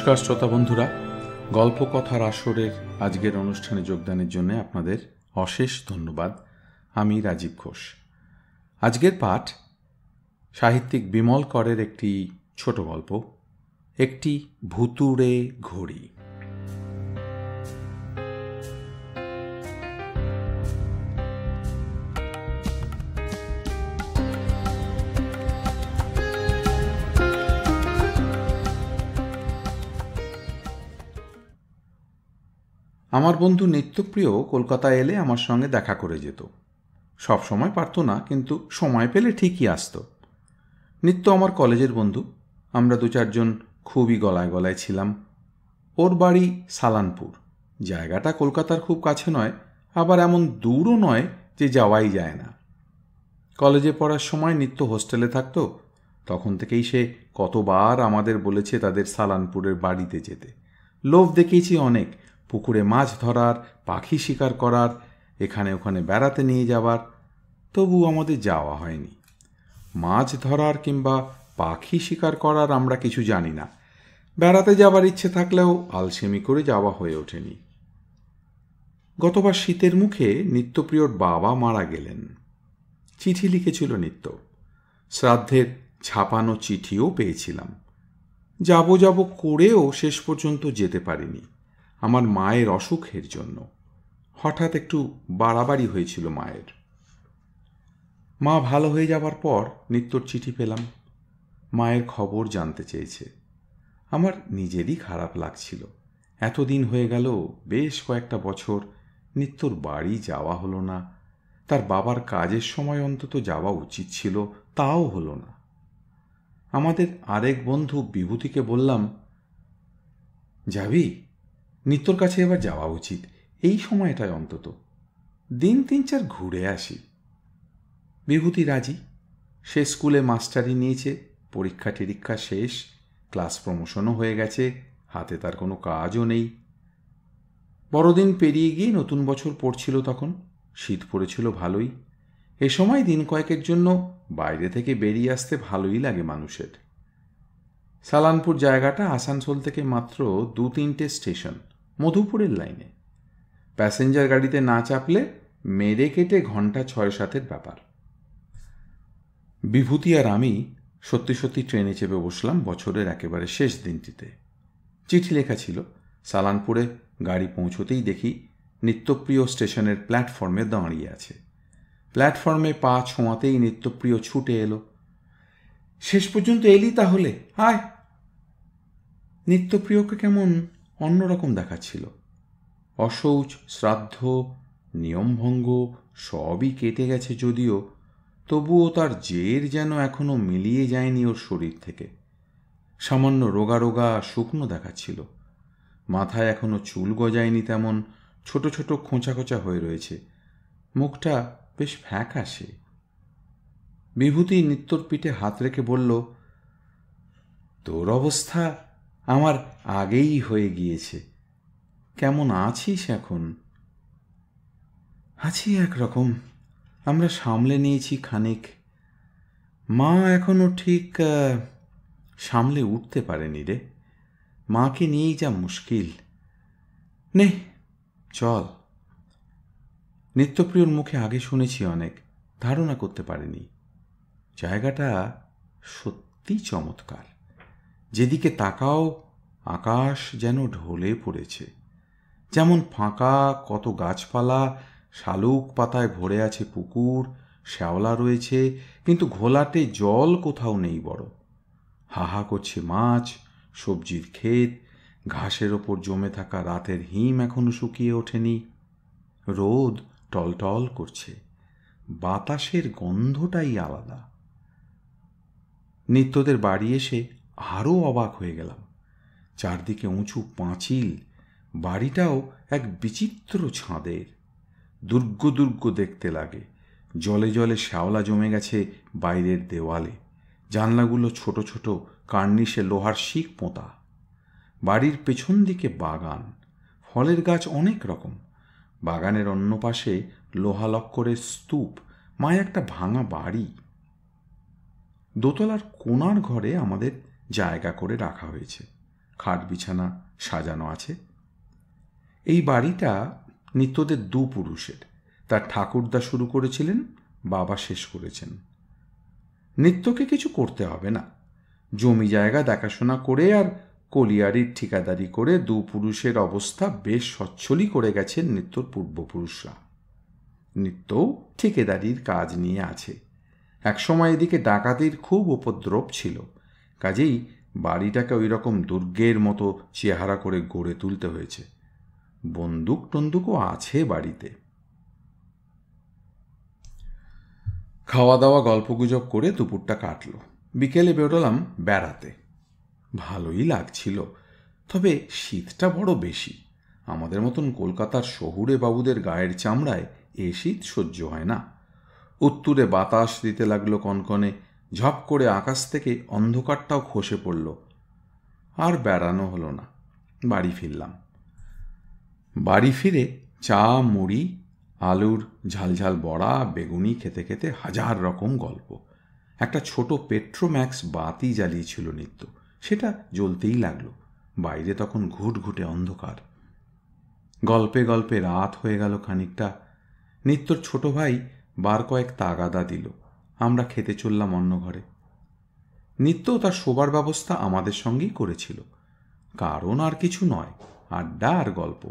নমস্কার শ্রোতা বন্ধুরা, গল্প কথার আসরের আজকের অনুষ্ঠানে যোগদানের জন্য আপনাদের অশেষ ধন্যবাদ। আমি রাজীব ঘোষ। আজকের পাঠ সাহিত্যিক বিমল করের একটি ছোট গল্প, একটি ভুতুড়ে ঘড়ি। আমার বন্ধু নিত্যপ্রিয় কলকাতায় এলে আমার সঙ্গে দেখা করে যেত। সব সময় পারত না, কিন্তু সময় পেলে ঠিকই আসত। নিত্য আমার কলেজের বন্ধু। আমরা দু চারজন খুবই গলায় গলায় ছিলাম। ওর বাড়ি সালানপুর। জায়গাটা কলকাতার খুব কাছে নয়, আবার এমন দূরও নয় যে যাওয়াই যায় না। কলেজে পড়ার সময় নিত্য হোস্টেলে থাকতো। তখন থেকেই সে কতবার আমাদের বলেছে তাদের সালানপুরের বাড়িতে যেতে। লোভ দেখিয়েছি অনেক, পুকুরে মাছ ধরার, পাখি শিকার করার, এখানে ওখানে বেড়াতে নিয়ে যাবার। তবু আমাদের যাওয়া হয়নি। মাছ ধরার কিংবা পাখি শিকার করার আমরা কিছু জানি না। বেড়াতে যাবার ইচ্ছে থাকলেও আলসেমি করে যাওয়া হয়ে ওঠেনি। গতবার শীতের মুখে নিত্যপ্রিয়র বাবা মারা গেলেন। চিঠি লিখেছিল নিত্য। শ্রাদ্ধের ছাপানো চিঠিও পেয়েছিলাম। যাব যাব করেও শেষ পর্যন্ত যেতে পারিনি, আমার মায়ের অসুখের জন্য। হঠাৎ একটু বাড়াবাড়ি হয়েছিল মায়ের। মা ভালো হয়ে যাবার পর নিত্যর চিঠি পেলাম। মায়ের খবর জানতে চেয়েছে। আমার নিজেরই খারাপ লাগছিল। এতদিন হয়ে গেল, বেশ কয়েকটা বছর নিত্যর বাড়ি যাওয়া হলো না। তার বাবার কাজের সময় অন্তত যাওয়া উচিত ছিল, তাও হলো না। আমাদের আরেক বন্ধু বিভূতিকে বললাম, যাবি? নিত্যর কাছে এবার যাওয়া উচিত, এই সময়টায় অন্তত দিন 3-4 ঘুরে আসি। বিভূতি রাজি। সে স্কুলে মাস্টারি নিয়েছে, পরীক্ষা টরীক্ষা শেষ, ক্লাস প্রমোশনও হয়ে গেছে, হাতে তার কোনো কাজও নেই। বড়দিন পেরিয়ে গিয়ে নতুন বছর পড়ছিল তখন। শীত পড়েছিল ভালোই। এ সময় দিন কয়েকের জন্য বাইরে থেকে বেরিয়ে আসতে ভালোই লাগে মানুষের। সালানপুর জায়গাটা আসানসোল থেকে মাত্র 2-3টে স্টেশন, মধুপুরের লাইনে। প্যাসেঞ্জার গাড়িতে না চাপলে মেরে কেটে ঘন্টা 6-7-এর ব্যাপার। বিভূতি আর আমি সত্যি সত্যি ট্রেনে চেপে বসলাম বছরের একেবারে শেষ দিনটিতে। চিঠি লেখা ছিল। সালানপুরে গাড়ি পৌঁছতেই দেখি নিত্যপ্রিয় স্টেশনের প্ল্যাটফর্মে দাঁড়িয়ে আছে। প্ল্যাটফর্মে পা ছোঁয়াতেই নিত্যপ্রিয় ছুটে এলো। শেষ পর্যন্ত এলি তাহলে, আয়। নিত্যপ্রিয়কে কেমন অন্যরকম দেখাচ্ছিল। অশৌচ, শ্রাদ্ধ, নিয়মভঙ্গ সবই কেটে গেছে যদিও, তবুও তার জের যেন এখনো মিলিয়ে যায়নি ওর শরীর থেকে। সামান্য রোগা রোগা শুকনো দেখাচ্ছিল। মাথায় এখনো চুল গজায়নি, তেমন ছোট ছোট খোঁচা খোঁচা হয়ে রয়েছে। মুখটা বেশ ফ্যাকাশে। বিভূতি নিত্যর পিঠে হাত রেখে বলল, তোর অবস্থা আমার আগেই হয়ে গিয়েছে। কেমন আছিস এখন? আছি একরকম। আমরা সামলে নিয়েছি খানিক। মা এখনো ঠিক সামলে উঠতে পারেনি রে। মাকে নিয়েই যা মুশকিল। নে চল। নিত্যপ্রিয়র মুখে আগে শুনেছি অনেক, ধারণা করতে পারেনি। জায়গাটা সত্যি চমৎকার। যেদিকে তাকাও আকাশ যেন ঢলে পড়েছে। যেমন ফাঁকা, কত গাছপালা, শালুক পাতায় ভরে আছে পুকুর, শ্যাওলা রয়েছে, কিন্তু ঘোলাটে জল কোথাও নেই বড়। হাহা করছে মাছ, সবজির ক্ষেত, ঘাসের ওপর জমে থাকা রাতের হিম এখনো শুকিয়ে ওঠেনি। রোদ টলটল করছে, বাতাসের গন্ধটাই আলাদা। নিত্যদের বাড়ি এসে আরও অবাক হয়ে গেলাম। চারদিকে উঁচু পাঁচিল, বাড়িটাও এক বিচিত্র ছাদের। দুর্গ দুর্গ দেখতে লাগে। জলে জলে শ্যাওলা জমে গেছে বাইরের দেওয়ালে। জানলাগুলো ছোট ছোট কার্নিশে লোহার শিক পোঁতা। বাড়ির পেছন দিকে বাগান, ফলের গাছ অনেক রকম। বাগানের অন্য পাশে লোহা লক্করের স্তূপ, মায় একটা ভাঙা বাড়ি। দোতলার কোণার ঘরে আমাদের জায়গা করে রাখা হয়েছে। খাট বিছানা সাজানো আছে। এই বাড়িটা নিত্যদের দু পুরুষের। তার ঠাকুরদা শুরু করেছিলেন, বাবা শেষ করেছেন। নিত্যকে কিছু করতে হবে না, জমি জায়গা দেখাশোনা করে আর কলিয়ারির ঠিকাদারি করে দু পুরুষের অবস্থা বেশ সচ্ছলই করে গেছেন নিত্যর পূর্বপুরুষরা। নিত্যও ঠিকাদারির কাজ নিয়ে আছে। একসময় এদিকে ডাকাতির খুব উপদ্রব ছিল, কাজেই বাড়িটাকে ওই রকম দুর্গের মতো চেহারা করে গড়ে তুলতে হয়েছে। বন্দুক টন্দুকও আছে বাড়িতে। খাওয়া দাওয়া গল্পগুজব করে দুপুরটা কাটল। বিকেলে বেরোলাম বেড়াতে। ভালোই লাগছিল, তবে শীতটা বড় বেশি। আমাদের মতন কলকাতার শহুরে বাবুদের গায়ের চামড়ায় এ শীত সহ্য হয় না। উত্তুরে বাতাস দিতে লাগলো কনকনে, ঝপ করে আকাশ থেকে অন্ধকারটাও খসে পড়ল। আর বেড়ানো হলো না, বাড়ি ফিরলাম। বাড়ি ফিরে চা, মুড়ি, আলুর ঝালঝাল বড়া, বেগুনি খেতে খেতে হাজার রকম গল্প। একটা ছোট পেট্রোম্যাক্স বাতি জ্বালিয়েছিল নিত্য, সেটা জ্বলতেই লাগলো। বাইরে তখন ঘুটঘুটে অন্ধকার। গল্পে গল্পে রাত হয়ে গেল খানিকটা। নিত্যর ছোট ভাই বার কয়েক তাগাদা দিল। আমরা খেতে চললাম অন্য ঘরে। নিত্য তার শোবার ব্যবস্থা আমাদের সঙ্গেই করেছিল। কারণ আর কিছু নয়, আড্ডা আর গল্প।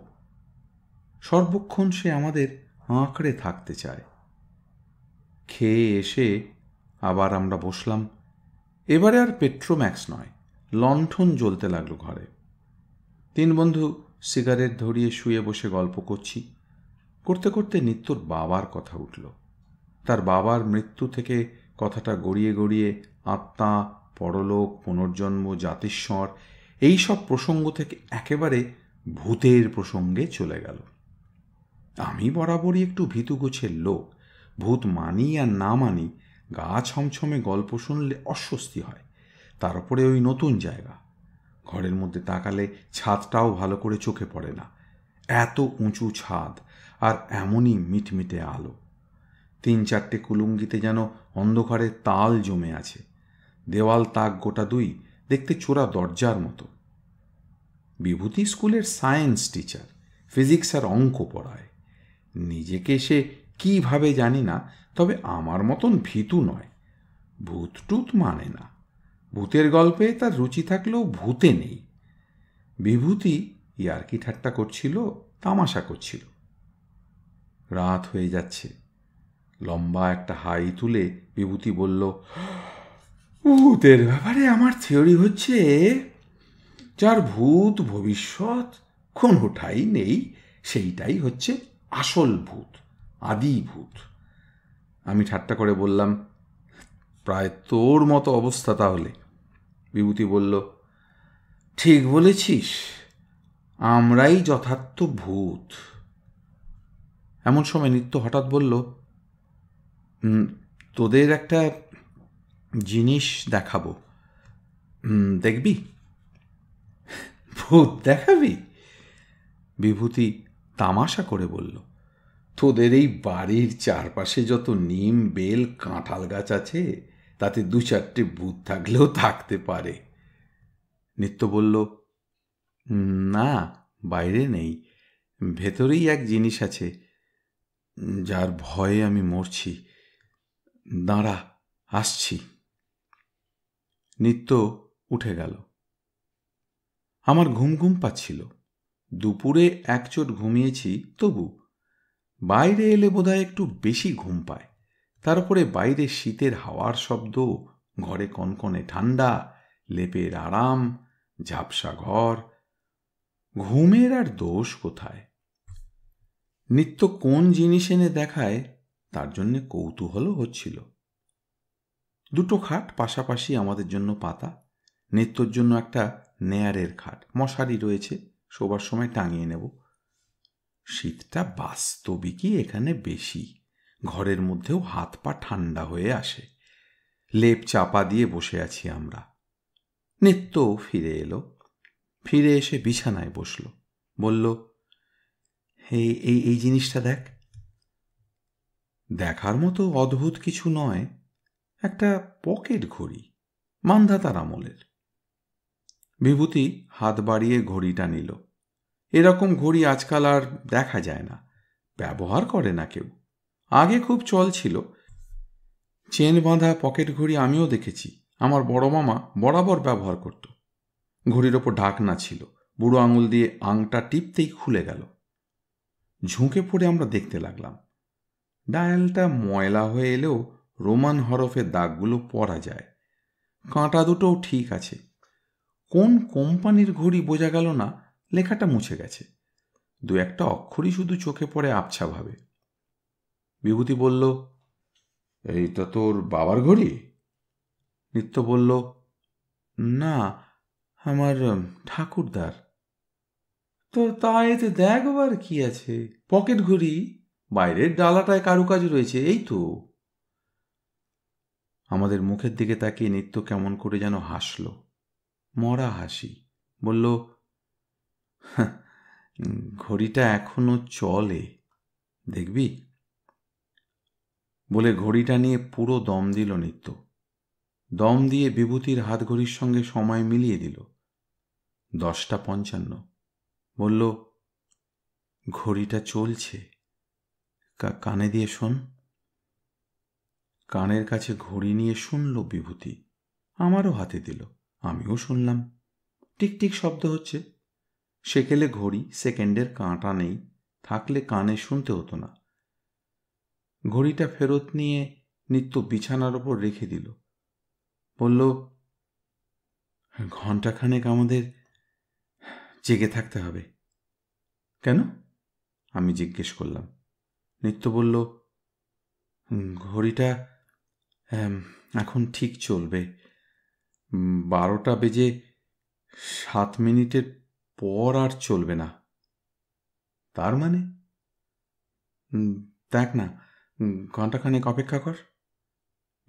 সর্বক্ষণ সে আমাদের আঁকড়ে থাকতে চায়। খেয়ে এসে আবার আমরা বসলাম। এবারে আর পেট্রোম্যাক্স নয়, লণ্ঠন জ্বলতে লাগলো ঘরে। তিন বন্ধু সিগারেট ধরিয়ে শুয়ে বসে গল্প করছি। করতে করতে নিত্যর বাবার কথা উঠল। তার বাবার মৃত্যু থেকে কথাটা গড়িয়ে গড়িয়ে আত্মা, পরলোক, পুনর্জন্ম, জাতিস্বর এই সব প্রসঙ্গ থেকে একেবারে ভূতের প্রসঙ্গে চলে গেল। আমি বরাবরই একটু ভীতু গোছের লোক। ভূত মানি আর না মানি, গা ছমছমে গল্প শুনলে অস্বস্তি হয়। তার উপরে ওই নতুন জায়গা, ঘরের মধ্যে তাকালে ছাদটাও ভালো করে চোখে পড়ে না। এত উঁচু ছাদ, আর এমনই মিটমিটে আলো। 3-4টে কুলুঙ্গিতে যেন অন্ধকারের তাল জমে আছে। দেওয়াল তাক গোটা দুই, দেখতে চোরা দরজার মতো। বিভূতি স্কুলের সায়েন্স টিচার, ফিজিক্স আর অঙ্ক পড়ায়। নিজেকে সে কীভাবে জানি না, তবে আমার মতন ভীতু নয়। ভূত টুত মানে না। ভূতের গল্পে তার রুচি থাকলেও ভূতে নেই। বিভূতি ইয়ার্কি ঠাট্টা করছিল, তামাশা করছিল। রাত হয়ে যাচ্ছে। লম্বা একটা হাই তুলে বিভূতি বলল, ভূতের ব্যাপারে আমার থিওরি হচ্ছে, যার ভূত ভবিষ্যৎ কোনোটাই নেই, সেইটাই হচ্ছে আসল ভূত, আদি ভূত। আমি ঠাট্টা করে বললাম, প্রায় তোর মতো অবস্থা তাহলে। বিভূতি বলল, ঠিক বলেছিস, আমরাই যথার্থ ভূত। এমন সময় নিত্য হঠাৎ বলল, তোদের একটা জিনিস দেখাবো, দেখবি? ভূত দেখাবি? বিভূতি তামাশা করে বলল, তোদের এই বাড়ির চারপাশে যত নিম, বেল, কাঁঠাল গাছ আছে, তাতে 2-4টে ভূত থাকলেও থাকতে পারে। নিত্য বলল, না, বাইরে নেই, ভেতরেই এক জিনিস আছে, যার ভয়ে আমি মরছি। দাঁড়া, আসছি। নিত্য উঠে গেল। আমার ঘুম ঘুম পাচ্ছিল। দুপুরে একচোট ঘুমিয়েছি, তবু বাইরে এলে বোধহয় একটু বেশি ঘুম পায়। তার উপরে বাইরে শীতের হাওয়ার শব্দ, ঘরে কনকনে ঠান্ডা, লেপের আরাম, ঝাপসা ঘর। ঘুমের আর দোষ কোথায়? নিত্য কোন জিনিস এনে দেখায়, তার জন্যে কৌতূহলও হচ্ছিল। 2টো খাট পাশাপাশি আমাদের জন্য পাতা। নিত্যর জন্য একটা নেয়ারের খাট, মশারি রয়েছে, শোবার সময় টাঙিয়ে নেব। শীতটা বাস্তবিকই এখানে বেশি। ঘরের মধ্যেও হাত পা ঠান্ডা হয়ে আসে। লেপ চাপা দিয়ে বসে আছি আমরা। নিত্য ফিরে এলো। ফিরে এসে বিছানায় বসল। বলল, এই এই এই জিনিসটা দেখ। দেখার মতো অদ্ভুত কিছু নয়, একটা পকেট ঘড়ি, মান্ধাতার আমলের। বিভূতি হাত বাড়িয়ে ঘড়িটা নিল। এরকম ঘড়ি আজকাল আর দেখা যায় না, ব্যবহার করে না কেউ। আগে খুব চল ছিল। চেন বাঁধা পকেট ঘড়ি আমিও দেখেছি, আমার বড় মামা বরাবর ব্যবহার করত। ঘড়ির ওপর ঢাকনা ছিল, বুড়ো আঙুল দিয়ে আংটা টিপতেই খুলে গেল। ঝুঁকে পড়ে আমরা দেখতে লাগলাম। ডায়ালটা ময়লা হয়ে এলেও রোমান হরফের দাগগুলো পড়া যায়। কাঁটা দুটোও ঠিক আছে। কোন কোম্পানির ঘড়ি বোঝা গেল না, লেখাটা মুছে গেছে। দু একটা অক্ষরই শুধু চোখে পড়ে আবছাভাবে। বিভূতি বলল, এইটা তোর বাবার ঘড়ি? নিত্য বলল, না, আমার ঠাকুরদার। তো তাই তো দেখবার কি আছে, পকেট ঘড়ি, বাইরের ডালাটায় কারুকাজ রয়েছে, এই তো। আমাদের মুখের দিকে তাকিয়ে নিত্য কেমন করে যেন হাসল, মরা হাসি। বলল, ঘড়িটা এখনো চলে, দেখবি? বলে ঘড়িটা নিয়ে পুরো দম দিল নিত্য। দম দিয়ে বিভূতির হাত ঘড়ির সঙ্গে সময় মিলিয়ে দিল। 10:55। বলল, ঘড়িটা চলছে, কানে দিয়ে শোন। কানের কাছে ঘড়ি নিয়ে শুনল বিভূতি, আমারও হাতে দিল, আমিও শুনলাম। টিকটিক শব্দ হচ্ছে। সেকেলে ঘড়ি, সেকেন্ডের কাঁটা নেই, থাকলে কানে শুনতে হতো না। ঘড়িটা ফেরত নিয়ে নিত্য বিছানার ওপর রেখে দিল। বলল, ঘণ্টাখানেক আমাদের জেগে থাকতে হবে। কেন? আমি জিজ্ঞেস করলাম। নিত্য বলল, ঘড়িটা এখন ঠিক চলবে, 12:07 পর আর চলবে না। তার মানে? দেখ না, ঘণ্টাখানেক অপেক্ষা কর।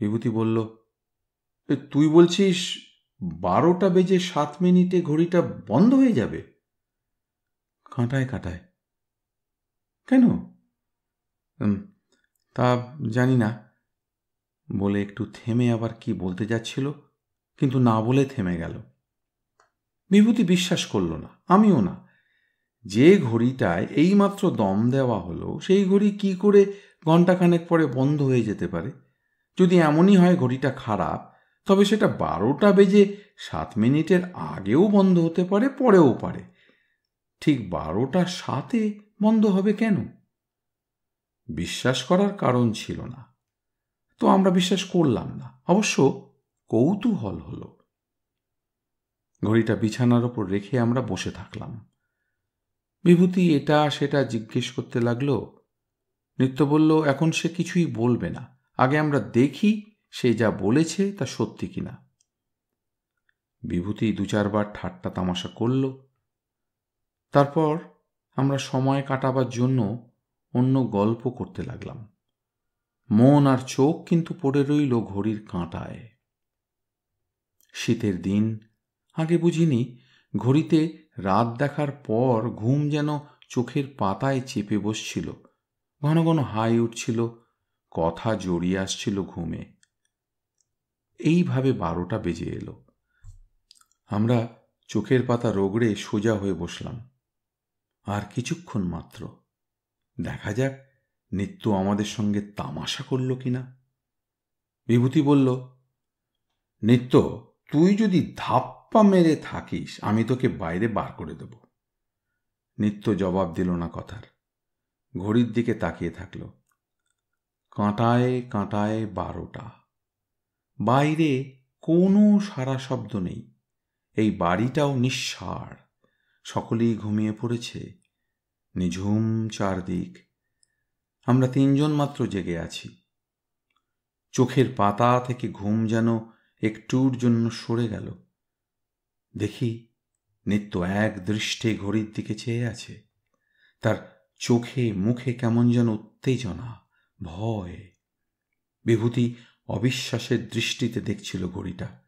বিভূতি বলল, তুই বলছিস 12:07 ঘড়িটা বন্ধ হয়ে যাবে? কাঁটায় কাঁটায়। কেন? তা জানি না, বলে একটু থেমে আবার কি বলতে যাচ্ছিল, কিন্তু না বলে থেমে গেল। বিভূতি বিশ্বাস করল না, আমিও না। যে ঘড়িটায় এইমাত্র দম দেওয়া হলো, সেই ঘড়ি কি করে ঘণ্টাখানেক পরে বন্ধ হয়ে যেতে পারে? যদি এমনই হয় ঘড়িটা খারাপ, তবে সেটা 12:07 আগেও বন্ধ হতে পারে, পরেও পারে। ঠিক 12:07 বন্ধ হবে কেন? বিশ্বাস করার কারণ ছিল না, তো আমরা বিশ্বাস করলাম না। অবশ্য কৌতূহল হলো। ঘড়িটা বিছানার ওপর রেখে আমরা বসে থাকলাম। বিভূতি এটা সেটা জিজ্ঞেস করতে লাগলো। নিত্য বলল, এখন সে কিছুই বলবে না, আগে আমরা দেখি সে যা বলেছে তা সত্যি কিনা। বিভূতি 2-4 বার ঠাট্টা তামাশা করল। তারপর আমরা সময় কাটাবার জন্য অন্য গল্প করতে লাগলাম। মন আর চোখ কিন্তু পড়ে রইল ঘড়ির কাঁটায়। শীতের দিন, আগে বুঝিনি, ঘড়িতে রাত দেখার পর ঘুম যেন চোখের পাতায় চেপে বসছিল, ঘন ঘন হাই উঠছিল, কথা জড়িয়ে আসছিল ঘুমে। এইভাবে 12টা বেজে এলো। আমরা চোখের পাতা রগড়ে সোজা হয়ে বসলাম। আর কিছুক্ষণ মাত্র, দেখা যাক নিত্য আমাদের সঙ্গে তামাশা করল কিনা। বিভূতি বলল, নিত্য, তুই যদি ধাপ্পা মেরে থাকিস, আমি তোকে বাইরে বার করে দেব। নিত্য জবাব দিল না কথার, ঘড়ির দিকে তাকিয়ে থাকল। কাঁটায় কাঁটায় 12টা। বাইরে কোনো সারা শব্দ নেই। এই বাড়িটাও নিঃসাড়, সকলেই ঘুমিয়ে পড়েছে। নিঝুম চারদিক। আমরা 3জন মাত্র জেগে আছি। চোখের পাতা থেকে ঘুম যেন একটুর জন্য সরে গেল। দেখি নিত্য এক দৃষ্টে ঘড়ির দিকে চেয়ে আছে। তার চোখে মুখে কেমন যেন উত্তেজনা, ভয়। বিভূতি অবিশ্বাসের দৃষ্টিতে দেখছিল ঘড়িটা।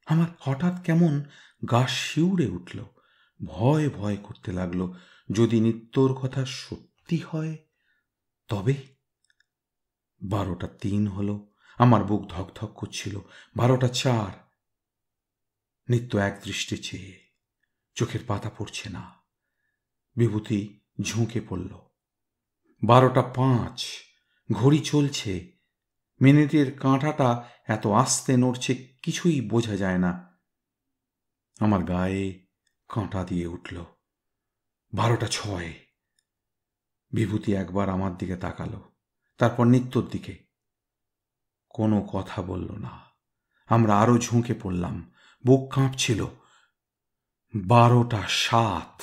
আমার হঠাৎ কেমন গা শিউরে উঠল, ভয় ভয় করতে লাগলো। যদি নিত্যর কথা সত্যি হয় তবে? 12:03 হলো। আমার বুক ধকধক করছিল। 12:04। নিত্য একদৃষ্টে চেয়ে, চোখের পাতা পড়ছে না। বিভূতি ঝুঁকে পড়ল। 12:05, ঘড়ি চলছে। মিনিটের কাঁটাটা এত আস্তে নড়ছে কিছুই বোঝা যায় না। আমার গায়ে কাঁটা দিয়ে উঠল। 12:06। বিভূতি একবার আমার দিকে তাকালো, তারপর নিত্যর দিকে। কোনো কথা বলল না। আমরা আরো ঝুঁকে পড়লাম। বুক কাঁপছিল। 12:07।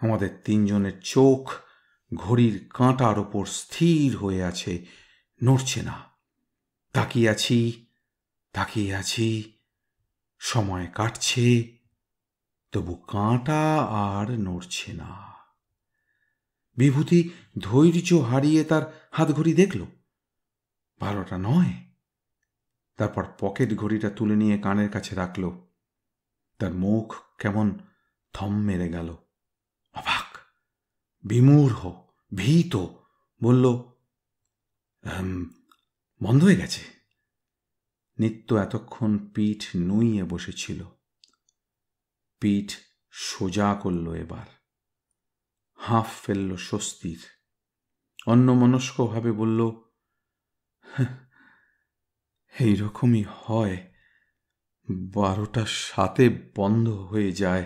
আমাদের তিনজনের চোখ ঘড়ির কাঁটার ওপর স্থির হয়ে আছে, নড়ছে না। তাকিয়ে আছি, সময় কাটছে, তবু কাঁটা আর নড়ছে না। বিভূতি ধৈর্য হারিয়ে তার হাতঘড়ি দেখল। 12:09। তারপর পকেট ঘড়িটা তুলে নিয়ে কানের কাছে রাখল। তার মুখ কেমন থম মেরে গেল। অবাক, বিমূঢ়, ভীত বলল, বন্ধ হয়ে গেছে। নিত্য এতক্ষণ পিঠ নুইয়ে বসেছিল। পিঠ সোজা করল এবার। হাঁফ ফেলল স্বস্তির। অন্যমনস্কভাবে বলল, এইরকমই হয়, 12:07 বন্ধ হয়ে যায়।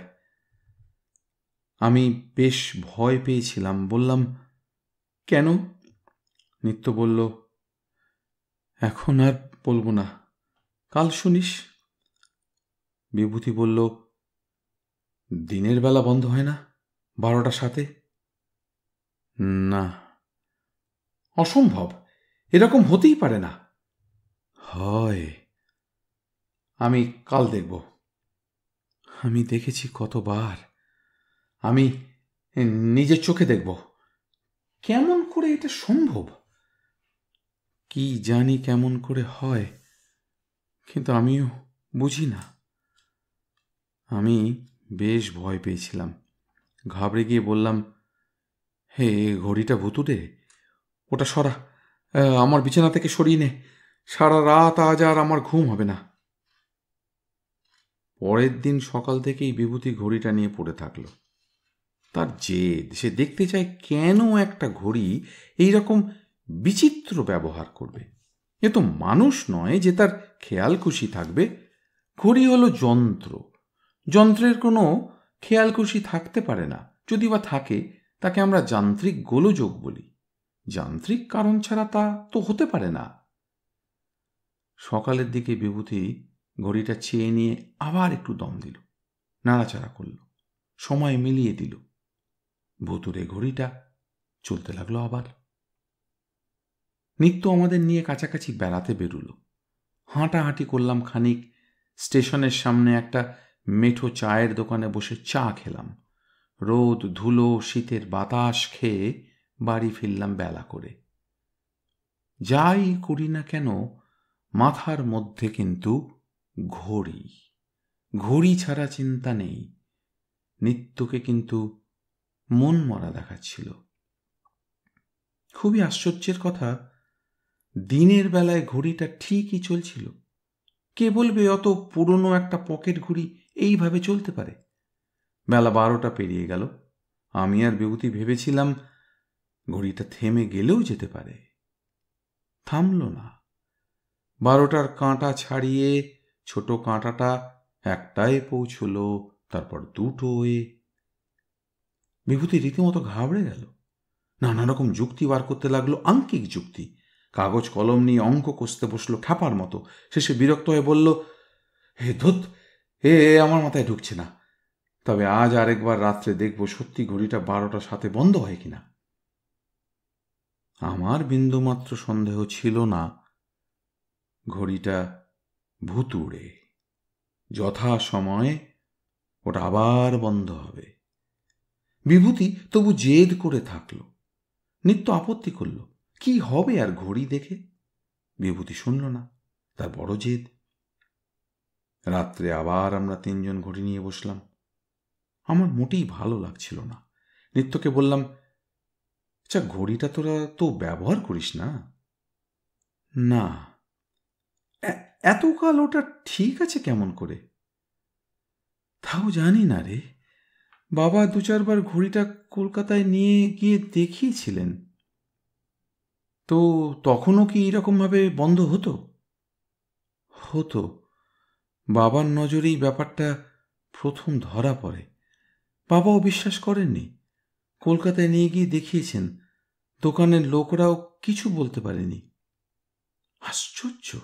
আমি বেশ ভয় পেয়েছিলাম। বললাম, কেন? নিত্য বলল, এখন আর বলবো না, কাল শুনিস। বিভূতি বলল, দিনের বেলা বন্ধ হয় না 12:07? না, অসম্ভব, এরকম হতেই পারে না। হয়, আমি কাল দেখব। আমি দেখেছি কতবার, আমি নিজের চোখে দেখব। কেমন করে এটা সম্ভব? কি জানি কেমন করে হয়, কিন্তু আমিও বুঝি না। আমি বেশ ভয় পেয়েছিলাম। ঘাবড়ে গিয়ে বললাম, হে, ঘড়িটা ভুতুড়ে, ওটা সরা, আমার বিছানা থেকে সরিয়ে নে, সারা রাত আজ আর আমার ঘুম হবে না। পরের দিন সকাল থেকেই বিভূতি ঘড়িটা নিয়ে পড়ে থাকলো। তার জেদ, সে দেখতে চায় কেন একটা ঘড়ি এইরকম বিচিত্র ব্যবহার করবে। এ তো মানুষ নয় যে তার খেয়াল খুশি থাকবে। ঘড়ি হলো যন্ত্র, যন্ত্রের কোনো খেয়াল খুশি থাকতে পারে না। যদি বা থাকে, তাকে আমরা যান্ত্রিক গোলযোগ বলি। যান্ত্রিক কারণ ছাড়া তা তো হতে পারে না। সকালের দিকে বিভূতি ঘড়িটা চেয়ে নিয়ে আবার একটু দম দিল, নাড়াচাড়া করল, সময় মিলিয়ে দিল। ভুতুরে ঘড়িটা চলতে লাগলো আবার। নিত্য আমাদের নিয়ে কাছাকাছি বেড়াতে বেরুল। হাঁটাহাঁটি করলাম খানিক। স্টেশনের সামনে একটা মেঠো চায়ের দোকানে বসে চা খেলাম। রোদ, ধুলো, শীতের বাতাস খেয়ে বাড়ি ফিরলাম বেলা করে। যাই করি না কেন, মাথার মধ্যে কিন্তু ঘড়ি ছাড়া চিন্তা নেই। নিত্যকে কিন্তু মন মরা দেখাচ্ছিল। খুবই আশ্চর্যের কথা, দিনের বেলায় ঘড়িটা ঠিকই চলছিল। কে বলবে অত পুরনো একটা পকেট ঘড়ি এইভাবে চলতে পারে? বেলা 12টা পেরিয়ে গেল। আমি আর বিভূতি ভেবেছিলাম ঘড়িটা থেমে গেলেও যেতে পারে। থামল না। 12টার কাঁটা ছাড়িয়ে ছোট কাঁটাটা একটায় পৌঁছল, তারপর 2টোয়। বিভূতি রীতিমতো ঘাবড়ে গেল। নানা রকম যুক্তি বার করতে লাগলো, আঙ্কিক যুক্তি। কাগজ কলম নিয়ে অঙ্ক কষতে বসলো খ্যাপার মতো। শেষে বিরক্ত হয়ে বলল, হে ধুত, আমার মাথায় ঢুকছে না। তবে আজ আরেকবার রাত্রে দেখব সত্যি ঘড়িটা 12:07 বন্ধ হয় কিনা। আমার বিন্দুমাত্র সন্দেহ ছিল না ঘড়িটা ভুতুড়ে। যথা সময়ে ওটা আবার বন্ধ হবে। বিভূতি তবু জেদ করে থাকল। নিত্য আপত্তি করল, কি হবে আর ঘড়ি দেখে? বিভূতি শুনল না, তার বড় জেদ। রাত্রে আবার আমরা তিনজন ঘড়ি নিয়ে বসলাম। আমার মোটেই ভালো লাগছিল না। নিত্যকে বললাম, আচ্ছা, ঘড়িটা তোরা তো ব্যবহার করিস না? না। এতকাল ওটা ঠিক আছে কেমন করে? তাও জানি না রে। বাবা 2-4 বার ঘড়িটা কলকাতায় নিয়ে গিয়ে দেখিয়েছিলেন। তো তখনও কি এরকমভাবে বন্ধ হতো? হতো। বাবার নজরেই ব্যাপারটা প্রথম ধরা পড়ে। বাবাও বিশ্বাস করেননি। কলকাতায় নিয়ে গিয়ে দেখিয়েছেন, দোকানের লোকরাও কিছু বলতে পারেনি। আশ্চর্য!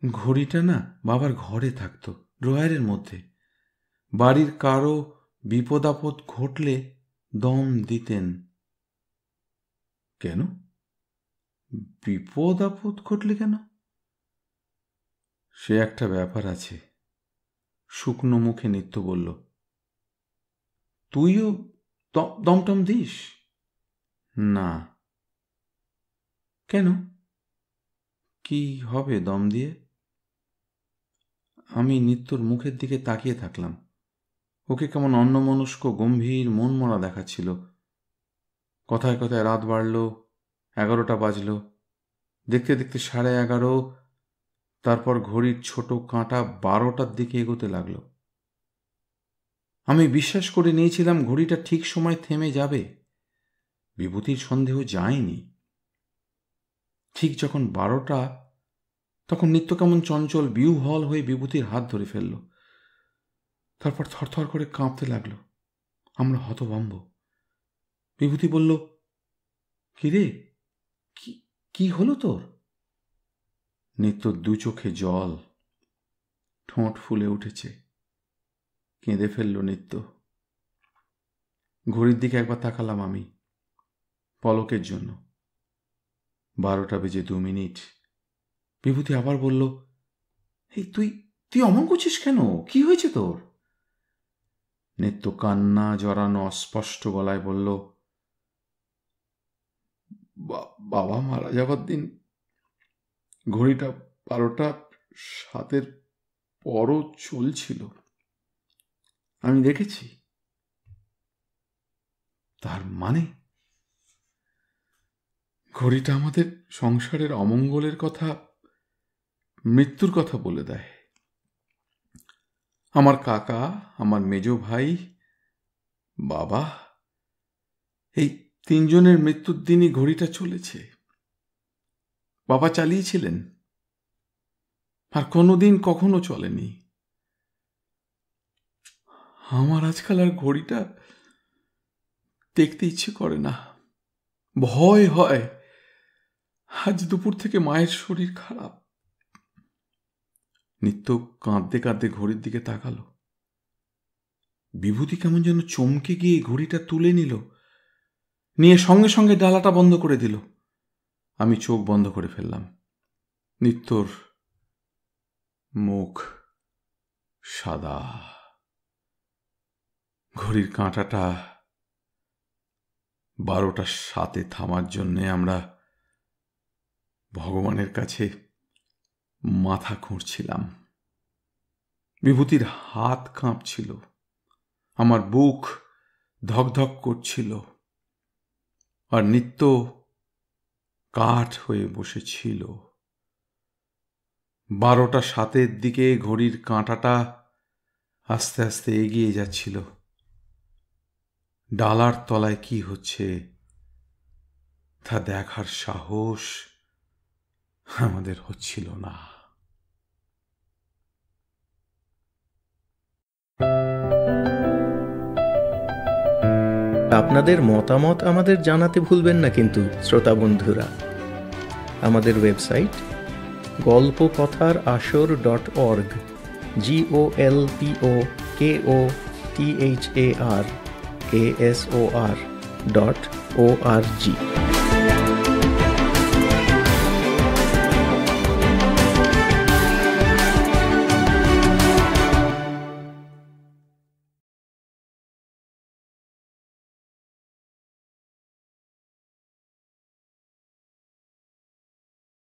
ঘড়িটা না বাবার ঘরে থাকতো, ড্রয়ারের মধ্যে। বাড়ির কারো বিপদ আপদ ঘটলে দম দিতেন। কেন? বিপদ আপদ ঘটলে কেন? সে একটা ব্যাপার আছে, শুকনো মুখে নিত্য বলল। তুইও দমটম দিস? না। কেন? কি হবে দম দিয়ে? আমি নিত্যর মুখের দিকে তাকিয়ে থাকলাম। ওকে কেমন অন্যমনস্ক, গম্ভীর, মনমরা দেখাচ্ছিল। কথায় কথায় রাত বাড়ল, 11টা বাজল। দেখতে দেখতে 11:30, তারপর ঘড়ির ছোট কাঁটা 12টার দিকে এগোতে লাগল। আমি বিশ্বাস করে নিয়েছিলাম ঘড়িটা ঠিক সময় থেমে যাবে। বিভূতির সন্দেহ যায়নি। ঠিক যখন 12টা, তখন নিত্য কেমন চঞ্চল বিহ্বল হয়ে বিভূতির হাত ধরে ফেলল। তারপর থরথর করে কাঁপতে লাগল। আমরা হতভম্ব। বিভূতি বলল, কিরে, কি হলো তোর? নিত্যর 2 চোখে জল, ঠোঁট ফুলে উঠেছে। কেঁদে ফেলল নিত্য। ঘড়ির দিকে একবার তাকালাম আমি, পলকের জন্য। 12:02। বিভূতি আবার বলল, এই তুই অমন করছিস কেন? কি হয়েছে তোর? নিত্য কান্না জড়ানো অস্পষ্ট গলায় বলল, বাবা মারা যাবার দিন ঘড়িটা 12:07 পরও চলছিল। আমি দেখেছি। তার মানে ঘড়িটা আমাদের সংসারের অমঙ্গলের কথা, মৃত্যুর কথা বলে দেয়। আমার কাকা, আমার মেজ ভাই, বাবা, এই 3 জনের মৃত্যুর দিনই ঘড়িটা চলেছে। বাবা চালিয়েছিলেন, আর কোনোদিন কখনো চলেনি। আমার আজকাল আর ঘড়িটা দেখতে ইচ্ছে করে না, ভয় হয়। আজ দুপুর থেকে মায়ের শরীর খারাপ। নিত্য কাঁদতে কাঁদতে ঘড়ির দিকে তাকালো। বিভূতি কেমন যেন চমকে গিয়ে ঘড়িটা তুলে নিয়ে সঙ্গে সঙ্গে ডালাটা বন্ধ করে দিল। আমি চোখ বন্ধ করে ফেললাম। নিত্যর মুখ সাদা। ঘড়ির কাঁটাটা 12:07 থামার জন্যে আমরা ভগবানের কাছে মাথা খুঁড়ছিলাম। বিভূতির হাত কাঁপছিল, আমার বুক ধকধক করছিল, আর নিত্য কাঠ হয়ে বসেছিল। 12:07 দিকে ঘড়ির কাঁটাটা আস্তে আস্তে এগিয়ে যাচ্ছিল। ডালার তলায় কি হচ্ছে তা দেখার সাহস আমাদের হচ্ছিল না। আপনাদের মতামত আমাদের জানাতে ভুলবেন না কিন্তু শ্রোতা বন্ধুরা। আমাদের ওয়েবসাইট golpokothar-asor.org, golpokothar-asor.org।